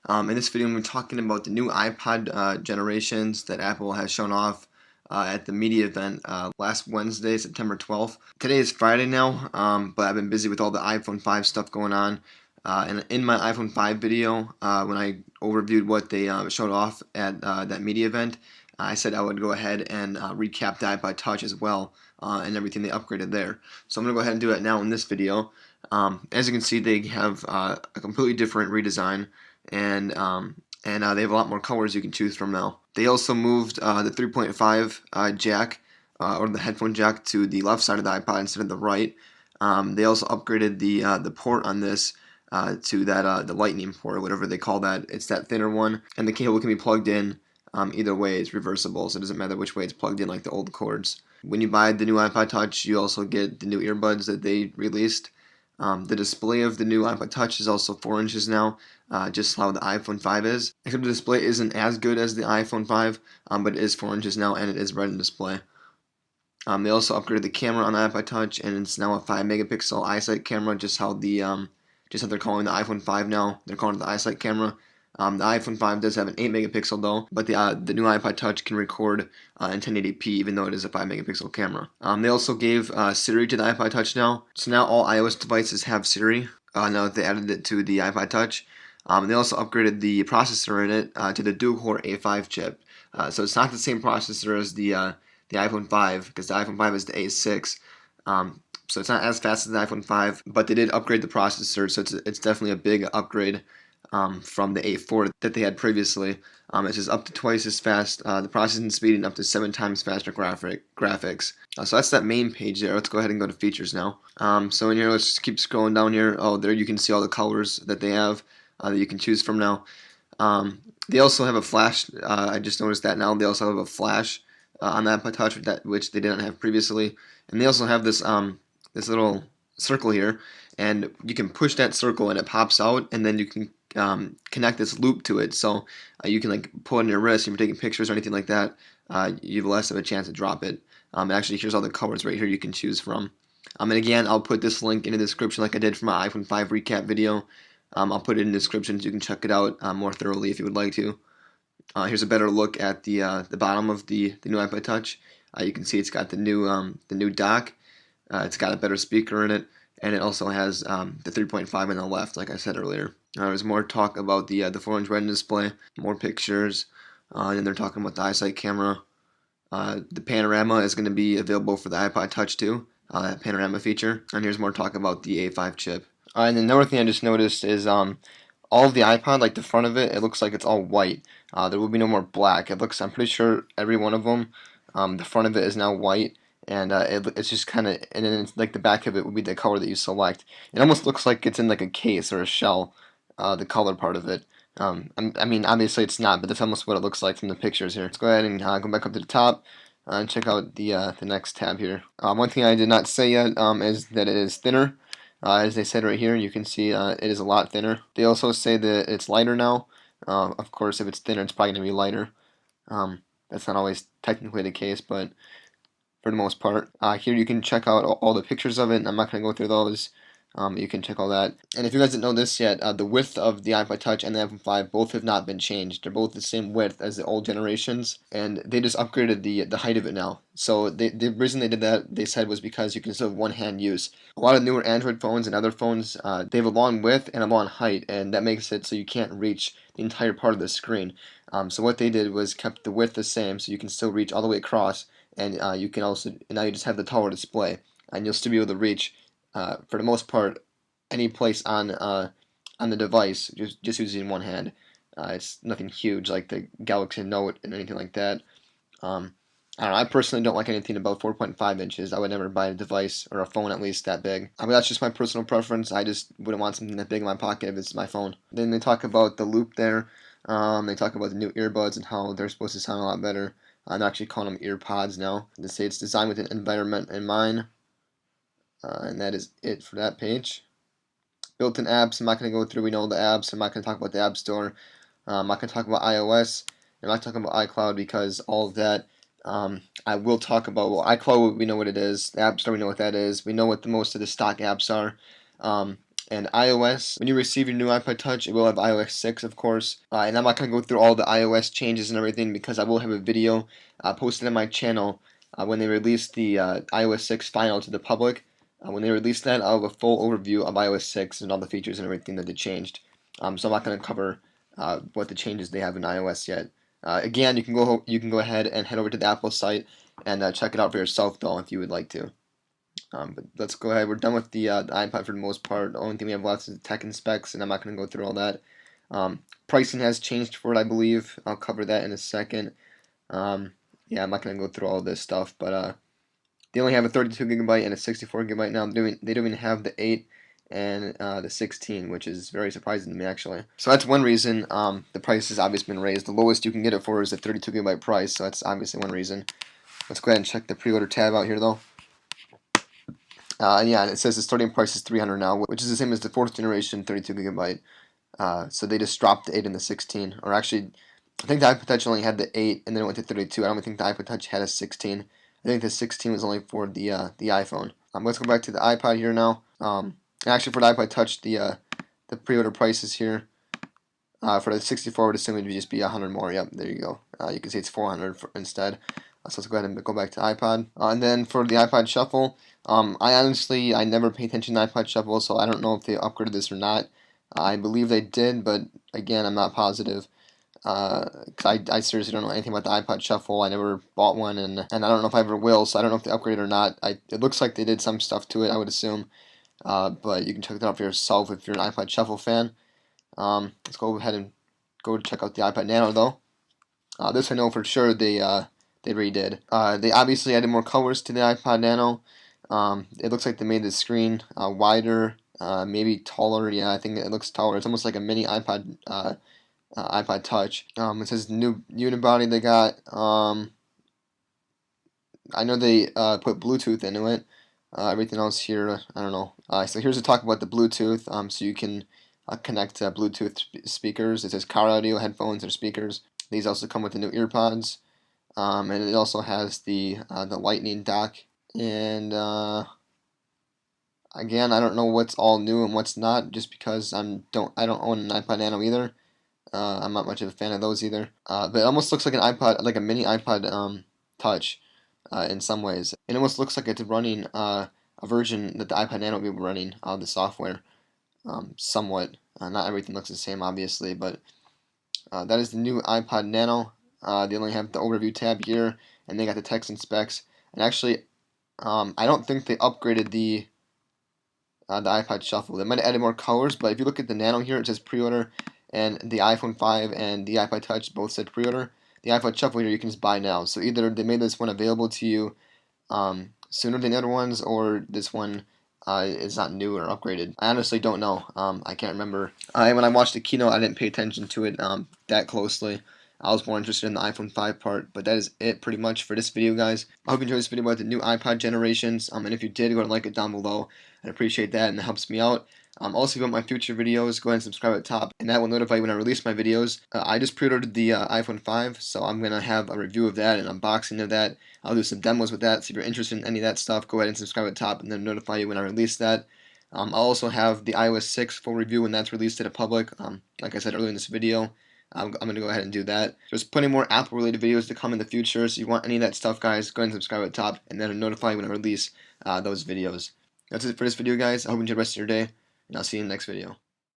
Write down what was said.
In this video, I'm going to be talking about the new iPod generations that Apple has shown off at the media event last Wednesday, September 12th. Today is Friday now, but I've been busy with all the iPhone 5 stuff going on. And in my iPhone 5 video, when I overviewed what they showed off at that media event, I said I would go ahead and recap the iPod Touch as well and everything they upgraded there. So I'm going to go ahead and do it now in this video. As you can see, they have a completely different redesign, and they have a lot more colors you can choose from now. They also moved the 3.5 jack or the headphone jack to the left side of the iPod instead of the right. They also upgraded the port on this to that the lightning port, or whatever they call that. It's that thinner one, and the cable can be plugged in either way. It's reversible, so it doesn't matter which way it's plugged in like the old cords. When you buy the new iPod Touch, you also get the new earbuds that they released. The display of the new iPod Touch is also 4 inches now, just how the iPhone 5 is. Except the display isn't as good as the iPhone 5, but it is 4 inches now, and it is Retina display. They also upgraded the camera on the iPod Touch, and it's now a 5 megapixel iSight camera, just how they're calling the iPhone 5 now. They're calling it the iSight camera. The iPhone 5 does have an 8 megapixel though, but the new iPod Touch can record in 1080p even though it is a 5 megapixel camera. They also gave Siri to the iPod Touch now, so now all iOS devices have Siri now that they added it to the iPod Touch. They also upgraded the processor in it to the dual-core A5 chip, so it's not the same processor as the iPhone 5, because the iPhone 5 is the A6. So it's not as fast as the iPhone 5, but they did upgrade the processor, so it's definitely a big upgrade from the A4 that they had previously. It's just up to twice as fast, the processing speed, and up to 7 times faster graphics. So that's that main page there. Let's go ahead and go to features now. So in here, let's just keep scrolling down here. Oh, there you can see all the colors that they have that you can choose from now. They also have a flash. I just noticed that now. They also have a flash on the iPod Touch, which they didn't have previously. And they also have this this little circle here, and you can push that circle and it pops out, and then you can connect this loop to it, so you can like pull it on your wrist. If you're taking pictures or anything like that, you have less of a chance to drop it. Actually, here's all the colors right here you can choose from. And again, I'll put this link in the description like I did for my iPhone 5 recap video. I'll put it in the description so you can check it out more thoroughly if you would like to. Here's a better look at the bottom of the new iPod Touch. You can see it's got the new dock. It's got a better speaker in it, and it also has the 3.5 on the left, like I said earlier. There's more talk about the 4-inch Retina display, more pictures, and they're talking about the iSight camera. The panorama is going to be available for the iPod Touch too, that panorama feature. And here's more talk about the A5 chip. And then another thing I just noticed is all of the iPod, like the front of it, it looks like it's all white. There will be no more black. I'm pretty sure every one of them, the front of it is now white. And it's just kind of, and then like the back of it would be the color that you select. It almost looks like it's in like a case or a shell, the color part of it. I mean, obviously it's not, but that's almost what it looks like from the pictures here. Let's go ahead and go back up to the top and check out the next tab here. One thing I did not say yet is that it is thinner. As they said right here, you can see it is a lot thinner. They also say that it's lighter now. Of course, if it's thinner, it's probably going to be lighter. That's not always technically the case, but for the most part. Here you can check out all the pictures of it. I'm not going to go through those. You can check all that. And if you guys didn't know this yet, the width of the iPod Touch and the iPhone 5 both have not been changed. They're both the same width as the old generations, and they just upgraded the height of it now. So the reason they did that, they said, was because you can still have one-hand use. A lot of newer Android phones and other phones, they have a long width and a long height, and that makes it so you can't reach the entire part of the screen. So what they did was kept the width the same, so you can still reach all the way across, and you can also, now you just have the taller display, and you'll still be able to reach, for the most part, any place on the device just using one hand. It's nothing huge like the Galaxy Note and anything like that. I don't know, I personally don't like anything above 4.5 inches. I would never buy a device, or a phone at least, that big. I mean, that's just my personal preference. I just wouldn't want something that big in my pocket if it's my phone. Then they talk about the loop there. They talk about the new earbuds and how they're supposed to sound a lot better. I'm actually calling them earpods now. They say it's designed with an environment in mind. And that is it for that page. Built-in apps, I'm not going to go through, we know the apps. I'm not going to talk about the App Store. I'm not going to talk about iOS. I'm not talking about iCloud, because all of that I will talk about. Well, iCloud, we know what it is. The App Store, we know what that is. We know what most of the stock apps are. And iOS, when you receive your new iPod Touch, it will have iOS 6, of course. And I'm not going to go through all the iOS changes and everything because I will have a video posted on my channel when they release the iOS 6 final to the public. When they release that, I'll have a full overview of iOS 6 and all the features and everything that they changed. So I'm not going to cover what the changes they have in iOS yet. Again, you can go ahead and head over to the Apple site and check it out for yourself, though, if you would like to. But let's go ahead. We're done with the iPod for the most part. The only thing we have left is the tech and specs, and I'm not going to go through all that. Pricing has changed for it, I believe. I'll cover that in a second. Yeah, I'm not going to go through all this stuff, but they only have a 32 gigabyte and a 64 gigabyte now. They don't even have the 8 and the 16, which is very surprising to me, actually. So that's one reason the price has obviously been raised. The lowest you can get it for is the 32 gigabyte price, so that's obviously one reason. Let's go ahead and check the pre-order tab out here, though. Yeah, and it says the starting price is $300 now, which is the same as the 4th generation 32 gigabyte. So they just dropped the 8 and the 16. Or actually, I think the iPod Touch only had the 8 and then it went to 32. I don't think the iPod Touch had a 16. I think the 16 was only for the iPhone. Let's go back to the iPod here now. Actually, for the iPod Touch, the pre-order price is here. For the 64, I would assume it would just be 100 more. Yep, there you go. You can see it's 400 instead. So let's go ahead and go back to iPod. And then for the iPod Shuffle, I never pay attention to iPod Shuffle, so I don't know if they upgraded this or not. I believe they did, but again, I'm not positive. I seriously don't know anything about the iPod Shuffle. I never bought one, and I don't know if I ever will, so I don't know if they upgraded or not. It looks like they did some stuff to it, I would assume. But you can check that out for yourself if you're an iPod Shuffle fan. Let's go ahead and go check out the iPod Nano, though. This I know for sure they redid. They obviously added more colors to the iPod Nano. It looks like they made the screen wider, maybe taller. Yeah, I think it looks taller. It's almost like a mini iPod iPod Touch. It says new unibody they got. I know they put Bluetooth into it. Everything else here, I don't know. So here's a talk about the Bluetooth. So you can connect Bluetooth speakers. It says car audio, headphones, or speakers. These also come with the new earpods. And it also has the lightning dock. And again, I don't know what's all new and what's not, just because I don't own an iPod Nano either. I'm not much of a fan of those either. But it almost looks like an iPod, like a mini iPod Touch, in some ways. It almost looks like it's running a version that the iPod Nano will be running the software. Somewhat. Not everything looks the same, obviously, but that is the new iPod Nano. They only have the overview tab here, and they got the text and specs. And actually, I don't think they upgraded the iPod Shuffle. They might have added more colors, but if you look at the Nano here, it says pre-order, and the iPhone 5 and the iPod Touch both said pre-order. The iPod Shuffle here you can just buy now. So either they made this one available to you sooner than the other ones, or this one is not new or upgraded. I honestly don't know. I can't remember. When I watched the keynote, I didn't pay attention to it that closely. I was more interested in the iPhone 5 part, but that is it pretty much for this video, guys. I hope you enjoyed this video about the new iPod generations, and if you did, go and like it down below. I'd appreciate that, and it helps me out. Also, if you want my future videos, go ahead and subscribe at the top, and that will notify you when I release my videos. I just pre-ordered the iPhone 5, so I'm going to have a review of that, an unboxing of that. I'll do some demos with that, so if you're interested in any of that stuff, go ahead and subscribe at the top, and then notify you when I release that. I'll also have the iOS 6 full review when that's released to the public. Like I said earlier in this video, I'm going to go ahead and do that. There's plenty more Apple-related videos to come in the future, so if you want any of that stuff, guys, go ahead and subscribe at the top, and then it'll notify you when I release those videos. That's it for this video, guys. I hope you enjoy the rest of your day, and I'll see you in the next video.